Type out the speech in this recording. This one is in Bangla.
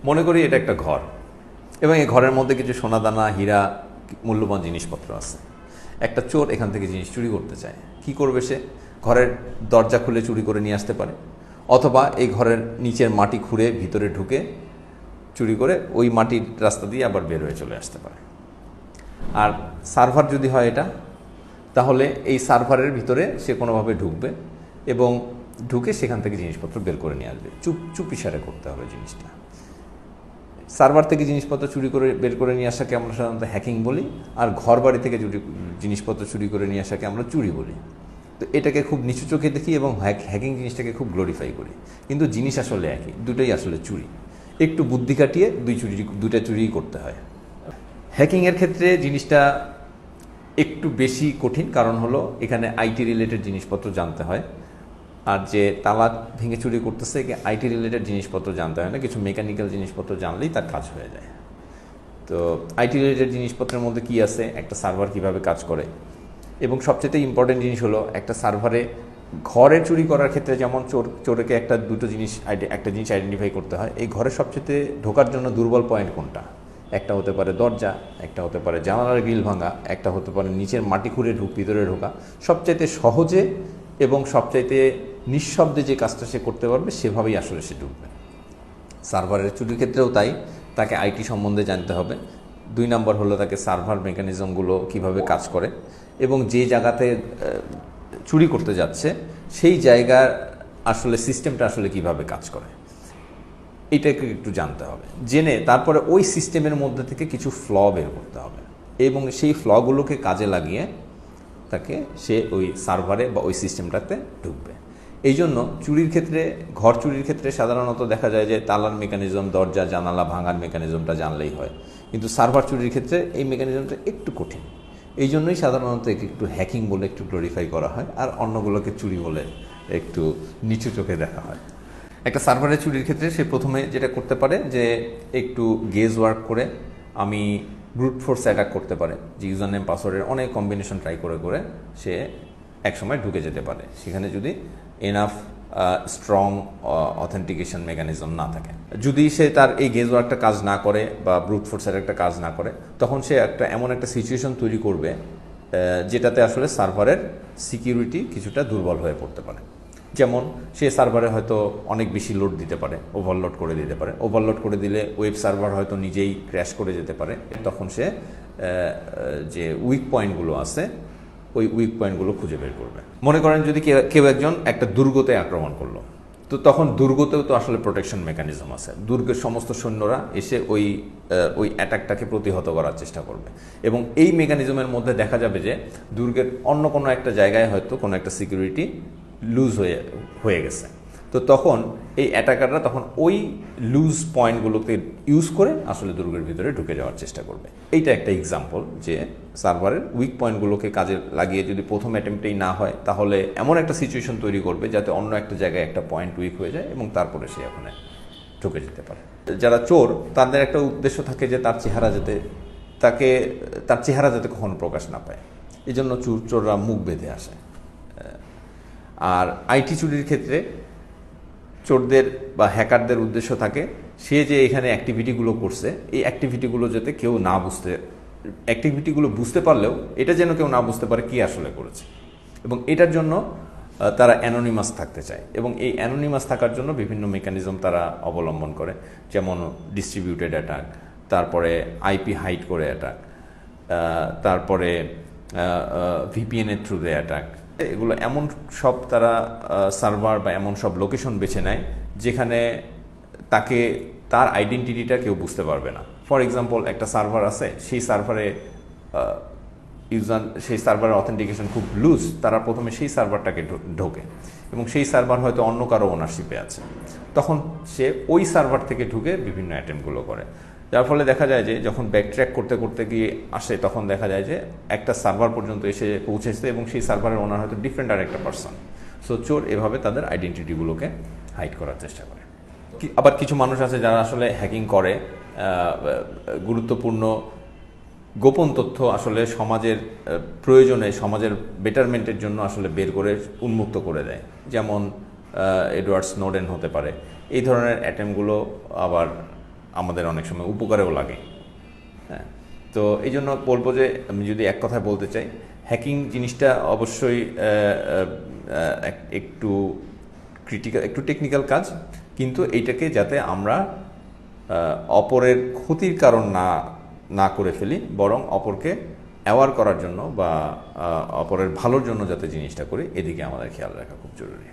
মনে করি এটা একটা ঘর এবং এই ঘরের মধ্যে কিছু সোনাদানা হীরা মূল্যবান জিনিসপত্র আছে। একটা চোর এখান থেকে জিনিস চুরি করতে চায়। কি করবে সে? ঘরের দরজা খুলে চুরি করে নিয়ে আসতে পারে, অথবা এই ঘরের নিচের মাটি খুঁড়ে ভিতরে ঢুকে চুরি করে ওই মাটির রাস্তা দিয়ে আবার বের হয়ে চলে আসতে পারে। আর সার্ভার যদি হয় এটা, তাহলে এই সার্ভারের ভিতরে সে কোনোভাবে ঢুকবে এবং ঢুকে সেখান থেকে জিনিসপত্র বের করে নিয়ে আসবে। চুপিসারে করতে হবে জিনিসটা। সার্ভার থেকে জিনিসপত্র চুরি করে বের করে নিয়ে আসাকে আমরা সাধারণত হ্যাকিং বলি, আর ঘর বাড়ি থেকে জিনিসপত্র চুরি করে নিয়ে আসাকে আমরা চুরি বলি। তো এটাকে খুব নিচু চোখে দেখি এবং হ্যাকিং জিনিসটাকে খুব গ্লোরিফাই করি, কিন্তু জিনিস আসলে একই, দুটোই আসলে চুরি। একটু বুদ্ধি কাটিয়ে দুইটা চুরিই করতে হয়। হ্যাকিংয়ের ক্ষেত্রে জিনিসটা একটু বেশি কঠিন, কারণ হলো এখানে আইটি রিলেটেড জিনিসপত্র জানতে হয়। আর যে তালা ভেঙে চুরি করতেছে, আইটি রিলেটেড জিনিসপত্র জানতে হয় না, কিছু মেকানিক্যাল জিনিসপত্র জানলেই তার কাজ হয়ে যায়। তো আইটি রিলেটেড জিনিসপত্রের মধ্যে কি আছে, একটা সার্ভার কিভাবে কাজ করে, এবং সবচেয়ে ইম্পর্টেন্ট জিনিস হলো একটা সার্ভারে ঘরে চুরি করার ক্ষেত্রে যেমন চোরকে একটা জিনিস আইডেন্টিফাই করতে হয়। এই ঘরে সবচেয়ে ঢোকার জন্য দুর্বল পয়েন্ট কোনটা? একটা হতে পারে দরজা, একটা হতে পারে জানালার গ্রিল ভাঙা, একটা হতে পারে নিচের মাটি খুঁড়ে ভিতরে ঢোকা। সবচাইতে সহজে এবং সবচাইতে নিঃশব্দে যে কাজটা সে করতে পারবে সেভাবেই আসলে সে ঢুকবে। সার্ভারের চুরির ক্ষেত্রেও তাই, তাকে আইটি সম্বন্ধে জানতে হবে। 2 নম্বর হলো তাকে সার্ভার মেকানিজমগুলো কিভাবে কাজ করে এবং যে জায়গাতে চুরি করতে যাচ্ছে সেই জায়গার আসলে সিস্টেমটা আসলে কিভাবে কাজ করে, এটাকে একটু জানতে হবে। জেনে তারপরে ওই সিস্টেমের মধ্যে থেকে কিছু ফ্ল বের করতে হবে এবং সেই ফ্লগুলোকে কাজে লাগিয়ে তাকে সে ওই সার্ভারে বা ওই সিস্টেমটাতে ঢুকবে। এই জন্য চুরির ক্ষেত্রে, ঘর চুরির ক্ষেত্রে সাধারণত দেখা যায় যে তালার মেকানিজম, দরজা জানালা ভাঙার মেকানিজমটা জানলেই হয়, কিন্তু সার্ভার চুরির ক্ষেত্রে এই মেকানিজমটা একটু কঠিন। এই জন্যই সাধারণত একটু হ্যাকিং বলে একটু গ্লোরিফাই করা হয়, আর অন্যগুলোকে চুরি বলে একটু নিচু চোখে দেখা হয়। একটা সার্ভারের চুরির ক্ষেত্রে সে প্রথমে যেটা করতে পারে যে একটু গেজ ওয়ার্ক করে আমি ব্রুট ফোর্স অ্যাটাক করতে পারে, যে ইউজার নেম পাসওয়ার্ডের অনেক কম্বিনেশন ট্রাই করে করে সে একসময় ঢুকে যেতে পারে, সেখানে যদি এনাফ স্ট্রং অথেন্টিকেশন মেকানিজম না থাকে। যদি সে তার এই গেজ ওয়ার্কটা কাজ না করে বা ব্রুট ফোর্সের একটা কাজ না করে, তখন সে এমন একটা সিচুয়েশন তৈরি করবে যেটাতে আসলে সার্ভারের সিকিউরিটি কিছুটা দুর্বল হয়ে পড়তে পারে। যেমন সে সার্ভারে হয়তো অনেক বেশি লোড দিতে পারে, ওভারলোড করে দিতে পারে। ওভারলোড করে দিলে ওয়েব সার্ভার হয়তো নিজেই ক্র্যাশ করে যেতে পারে। তখন সে যে উইক পয়েন্টগুলো আছে ওই উইক পয়েন্টগুলো খুঁজে বের করবে। মনে করেন যদি কেউ একজন একটা দুর্গতে আক্রমণ করলো, তো তখন দুর্গতেও তো আসলে প্রোটেকশন মেকানিজম আছে। দুর্গের সমস্ত সৈন্যরা এসে ওই অ্যাটাকটাকে প্রতিহত করার চেষ্টা করবে এবং এই মেকানিজমের মধ্যে দেখা যাবে যে দুর্গের অন্য কোনো একটা জায়গায় হয়তো কোনো একটা সিকিউরিটি লুজ হয়ে গেছে। তো তখন এই অ্যাটাকাররা তখন ওই লুজ পয়েন্টগুলোকে ইউজ করে আসলে দুর্গের ভিতরে ঢুকে যাওয়ার চেষ্টা করবে। এইটা একটা এক্সাম্পল যে সার্ভারের উইক পয়েন্টগুলোকে কাজে লাগিয়ে যদি প্রথম অ্যাটেম্পটেই না হয়, তাহলে এমন একটা সিচুয়েশন তৈরি করবে যাতে অন্য একটা জায়গায় একটা পয়েন্ট উইক হয়ে যায় এবং তারপরে সে ওখানে ঢুকে যেতে পারে। যারা চোর তাদের একটা উদ্দেশ্য থাকে যে তার চেহারা যাতে কখনো প্রকাশ না পায়, এই জন্য চোররা মুখ বেঁধে আসে। আর আইটি চুরির ক্ষেত্রে চোরদের বা হ্যাকারদের উদ্দেশ্য থাকে সে যে এখানে অ্যাক্টিভিটিগুলো করছে, এই অ্যাক্টিভিটিগুলো যাতে কেউ না অ্যাক্টিভিটিগুলো বুঝতে পারলেও এটা যেন কেউ না বুঝতে পারে কি আসলে করেছে, এবং এটার জন্য তারা অ্যানোনিমাস থাকতে চায়। এবং এই অ্যানোনিমাস থাকার জন্য বিভিন্ন মেকানিজম তারা অবলম্বন করে, যেমন ডিস্ট্রিবিউটেড অ্যাটাক, তারপরে আইপি হাইড করে অ্যাটাক, তারপরে ভিপিএনের থ্রুতে অ্যাটাক। এগুলো এমন সব তারা সার্ভার বা এমন সব লোকেশন বেছে নেয় যেখানে তার আইডেন্টিটিটা কেউ বুঝতে পারবে না। ফর এক্সাম্পল, একটা সার্ভার আছে, সেই সার্ভারের অথেন্টিকেশন খুব লুজ, তারা প্রথমে সেই সার্ভারটাকে ঢোকে এবং সেই সার্ভার হয়তো অন্য কারো ওনারশিপে আছে, তখন সে ওই সার্ভার থেকে ঢুকে বিভিন্ন অ্যাটেম্পটগুলো করে। যার ফলে দেখা যায় যে যখন ব্যাকট্র্যাক করতে করতে গিয়ে আসে, তখন দেখা যায় যে একটা সার্ভার পর্যন্ত এসে পৌঁছেছে এবং সেই সার্ভারের ওনার হয়তো ডিফারেন্ট আর একটা পার্সন। সো চোর এভাবে তাদের আইডেন্টিটিগুলোকে হাইড করার চেষ্টা করে। আবার কিছু মানুষ আছে যারা আসলে হ্যাকিং করে গুরুত্বপূর্ণ গোপন তথ্য আসলে সমাজের প্রয়োজনে, সমাজের বেটারমেন্টের জন্য আসলে বের করে উন্মুক্ত করে দেয়, যেমন এডওয়ার্ড স্নোডেন হতে পারে। এই ধরনের অ্যাটেম্পটগুলো আবার আমাদের অনেক সময় উপকারেও লাগে। হ্যাঁ, তো এই জন্য বলবো যে আমি যদি এক কথায় বলতে চাই, হ্যাকিং জিনিসটা অবশ্যই একটু ক্রিটিক্যাল, একটু টেকনিক্যাল কাজ, কিন্তু এইটাকে যাতে আমরা অপরের ক্ষতির কারণ না না করে ফেলি, বরং অপরকে অ্যাওয়ার করার জন্য বা অপরের ভালোর জন্য যাতে জিনিসটা করি, এদিকে আমাদের খেয়াল রাখা খুব জরুরি।